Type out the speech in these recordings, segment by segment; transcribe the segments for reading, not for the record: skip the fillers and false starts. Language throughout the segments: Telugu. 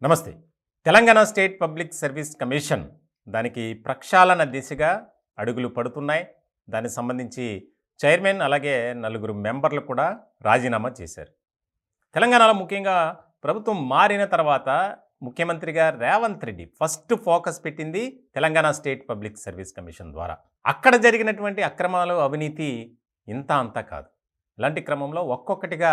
నమస్తే. Telangana state public service commission దానికి ప్రక్షాళన దిశగా అడుగులు పడుతున్నాయి. దానికి సంబంధించి చైర్మన్ అలాగే నలుగురు మెంబర్లు కూడా రాజీనామా చేశారు. తెలంగాణలో ముఖ్యంగా ప్రభుత్వం మారిన తర్వాత ముఖ్యమంత్రిగా రేవంత్ రెడ్డి ఫస్ట్ ఫోకస్ పెట్టింది Telangana state public service commission ద్వారా. అక్కడ జరిగినటువంటి అక్రమాలు, అవినీతి ఇంత అంతా కాదు. ఇలాంటి క్రమంలో ఒక్కొక్కటిగా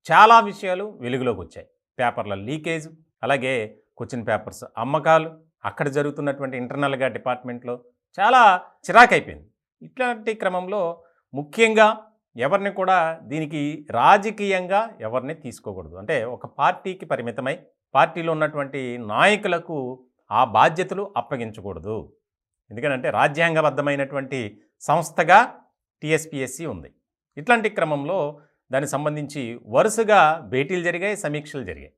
చాలా విషయాలు వెలుగులోకి వచ్చాయి. పేపర్ల లీకేజ్, అలాగే క్వశ్చన్ పేపర్స్ అమ్మకాలు, అక్కడ జరుగుతున్నటువంటి ఇంటర్నల్గా డిపార్ట్మెంట్లో చాలా చిరాకైపోయింది. ఇట్లాంటి క్రమంలో ముఖ్యంగా ఎవరిని కూడా దీనికి రాజకీయంగా ఎవరిని తీసుకోకూడదు. అంటే ఒక పార్టీకి పరిమితమై పార్టీలో ఉన్నటువంటి నాయకులకు ఆ బాధ్యతలు అప్పగించకూడదు. ఎందుకంటే రాజ్యాంగబద్ధమైనటువంటి సంస్థగా టీఎస్పీఎస్సీ ఉంది. ఇట్లాంటి క్రమంలో దానికి సంబంధించి వరుసగా భేటీలు జరిగాయి, సమీక్షలు జరిగాయి.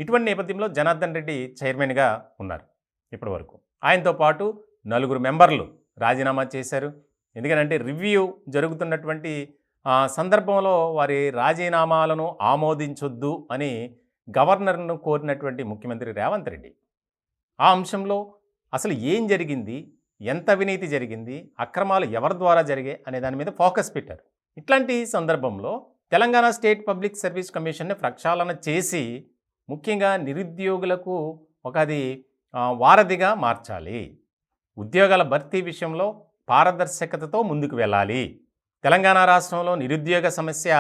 ఇటువంటి నేపథ్యంలో జనార్దన్ రెడ్డి చైర్మన్గా ఉన్నారు ఇప్పటి వరకు. ఆయనతో పాటు నలుగురు మెంబర్లు రాజీనామా చేశారు. ఎందుకంటే రివ్యూ జరుగుతున్నటువంటి సందర్భంలో వారి రాజీనామాలను ఆమోదించొద్దు అని గవర్నర్ను కోరినటువంటి ముఖ్యమంత్రి రేవంత్ రెడ్డి ఆ అంశంలో అసలు ఏం జరిగింది, ఎంత అవినీతి జరిగింది, అక్రమాలు ఎవరి ద్వారా జరిగాయి అనే దాని మీద ఫోకస్ పెట్టారు. ఇట్లాంటి సందర్భంలో తెలంగాణ స్టేట్ పబ్లిక్ సర్వీస్ కమిషన్ని ప్రక్షాళన చేసి ముఖ్యంగా నిరుద్యోగులకు అది వారధిగా మార్చాలి. ఉద్యోగాల భర్తీ విషయంలో పారదర్శకతతో ముందుకు వెళ్ళాలి. తెలంగాణ రాష్ట్రంలో నిరుద్యోగ సమస్య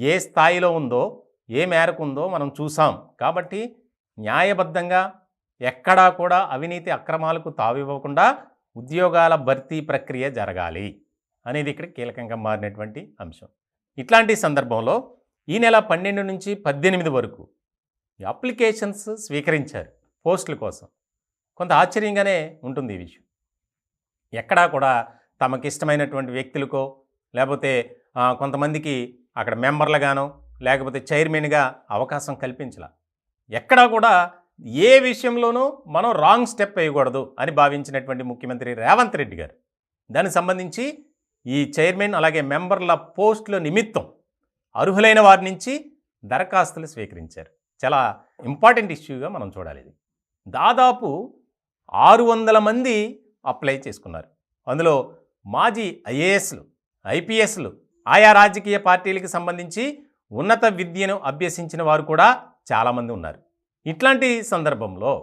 ఏ స్థాయిలో ఉందో, ఏ మేరకు ఉందో మనం చూసాం. కాబట్టి న్యాయబద్ధంగా ఎక్కడా కూడా అవినీతి అక్రమాలకు తావివ్వకుండా ఉద్యోగాల భర్తీ ప్రక్రియ జరగాలి అనేది ఇక్కడ కీలకంగా మారినటువంటి అంశం. ఇట్లాంటి సందర్భంలో ఈ నెల 12 నుంచి 18 వరకు అప్లికేషన్స్ స్వీకరించారు పోస్టుల కోసం. కొంత ఆశ్చర్యంగానే ఉంటుంది ఈ విషయం. ఎక్కడా కూడా తమకిష్టమైనటువంటి వ్యక్తులకో, లేకపోతే కొంతమందికి అక్కడ మెంబర్లుగానో, లేకపోతే చైర్మన్గా అవకాశం కల్పించాల. ఎక్కడా కూడా ఏ విషయంలోనూ మనం రాంగ్ స్టెప్ వేయకూడదు అని భావించినటువంటి ముఖ్యమంత్రి రేవంత్ రెడ్డి గారు దానికి సంబంధించి ఈ చైర్మన్ అలాగే మెంబర్ల పోస్టుల నిమిత్తం అర్హులైన వారి నుంచి దరఖాస్తులు స్వీకరించారు. చాలా ఇంపార్టెంట్ ఇష్యూగా మనం చూడాలి. ఇది దాదాపు 600 మంది అప్లై చేసుకున్నారు. అందులో మాజీ ఐఏఎస్లు, ఐపీఎస్లు, ఆయా రాజకీయ పార్టీలకు సంబంధించి ఉన్నత విద్యను అభ్యసించిన వారు కూడా చాలామంది ఉన్నారు. ఇట్లాంటి సందర్భంలో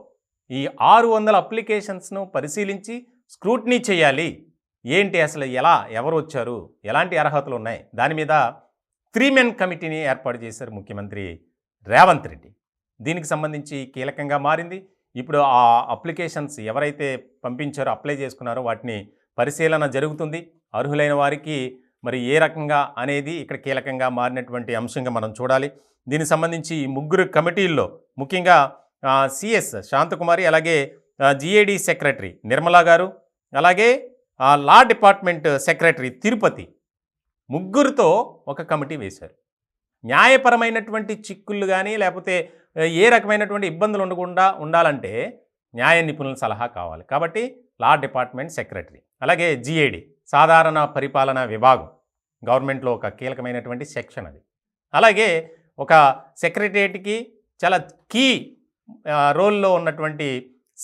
ఈ 600 అప్లికేషన్స్ను పరిశీలించి స్క్రూటినీ చేయాలి. ఏంటి అసలు, ఎవరు వచ్చారు, ఎలాంటి అర్హతలు ఉన్నాయి, దాని మీద 3 మెన్ కమిటీని ఏర్పాటు చేశారు ముఖ్యమంత్రి రేవంత్ రెడ్డి. దీనికి సంబంధించి కీలకంగా మారింది. ఇప్పుడు ఆ అప్లికేషన్స్ ఎవరైతే పంపించారో, అప్లై చేసుకున్నారో వాటిని పరిశీలన జరుగుతుంది. అర్హులైన వారికి మరి ఏ రకంగా అనేది ఇక్కడ కీలకంగా మారినటువంటి అంశంగా మనం చూడాలి. దీనికి సంబంధించి 3 కమిటీల్లో ముఖ్యంగా సిఎస్ శాంతకుమారి, అలాగే జిఏడి సెక్రటరీ నిర్మలా గారు, అలాగే లా డిపార్ట్మెంట్ సెక్రటరీ తిరుపతి, 3తో ఒక కమిటీ వేశారు. న్యాయపరమైనటువంటి చిక్కుళ్ళు కానీ లేకపోతే ఏ రకమైనటువంటి ఇబ్బందులు ఉండకుండా ఉండాలంటే న్యాయ నిపుణుల సలహా కావాలి. కాబట్టి లా డిపార్ట్మెంట్ సెక్రటరీ, అలాగే జిఏడి సాధారణ పరిపాలనా విభాగం, గవర్నమెంట్లో ఒక కీలకమైనటువంటి సెక్షన్ అది. అలాగే ఒక సెక్రటరియట్కి చాలా కీ రోల్లో ఉన్నటువంటి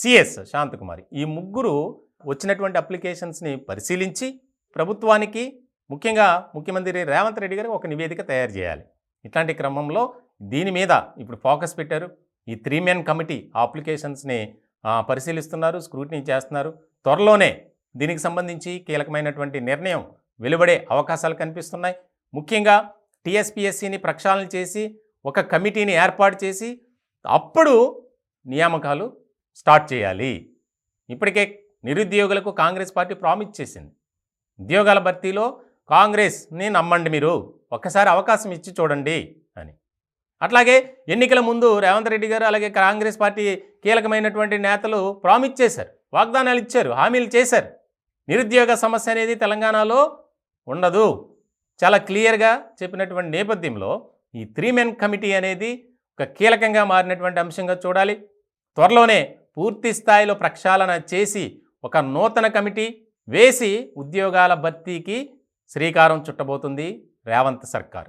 సిఎస్ శాంతకుమారి. ఈ 3 వచ్చినటువంటి అప్లికేషన్స్ని పరిశీలించి ప్రభుత్వానికి, ముఖ్యంగా ముఖ్యమంత్రి రేవంత్ రెడ్డి గారికి ఒక నివేదిక తయారు చేయాలి. ఇట్లాంటి క్రమంలో దీని మీద ఇప్పుడు ఫోకస్ పెట్టారు. ఈ 3 మెన్ కమిటీ ఆ అప్లికేషన్స్ని పరిశీలిస్తున్నారు, స్క్రూటినీ చేస్తున్నారు. త్వరలోనే దీనికి సంబంధించి కీలకమైనటువంటి నిర్ణయం వెలువడే అవకాశాలు కనిపిస్తున్నాయి. ముఖ్యంగా టీఎస్పీఎస్సీని ప్రక్షాళన చేసి ఒక కమిటీని ఏర్పాటు చేసి అప్పుడు నియామకాలు స్టార్ట్ చేయాలి. ఇప్పటికే నిరుద్యోగులకు కాంగ్రెస్ పార్టీ ప్రామిస్ చేసింది, ఉద్యోగాల భర్తీలో కాంగ్రెస్ని నమ్మండి, మీరు ఒక్కసారి అవకాశం ఇచ్చి చూడండి అని. అట్లాగే ఎన్నికల ముందు రేవంత్ రెడ్డి గారు అలాగే కాంగ్రెస్ పార్టీ కీలకమైనటువంటి నేతలు ప్రామిస్ చేశారు, వాగ్దానాలు ఇచ్చారు, హామీలు చేశారు. నిరుద్యోగ సమస్య అనేది తెలంగాణలో ఉండదు చాలా క్లియర్గా చెప్పినటువంటి నేపథ్యంలో ఈ 3 మెన్ కమిటీ అనేది ఒక కీలకంగా మారినటువంటి అంశంగా చూడాలి. త్వరలోనే పూర్తి స్థాయిలో ప్రక్షాళన చేసి ఒక నూతన కమిటీ వేసి ఉద్యోగాల భర్తీకి శ్రీకారం చుట్టబోతుంది రేవంత్ సర్కార్.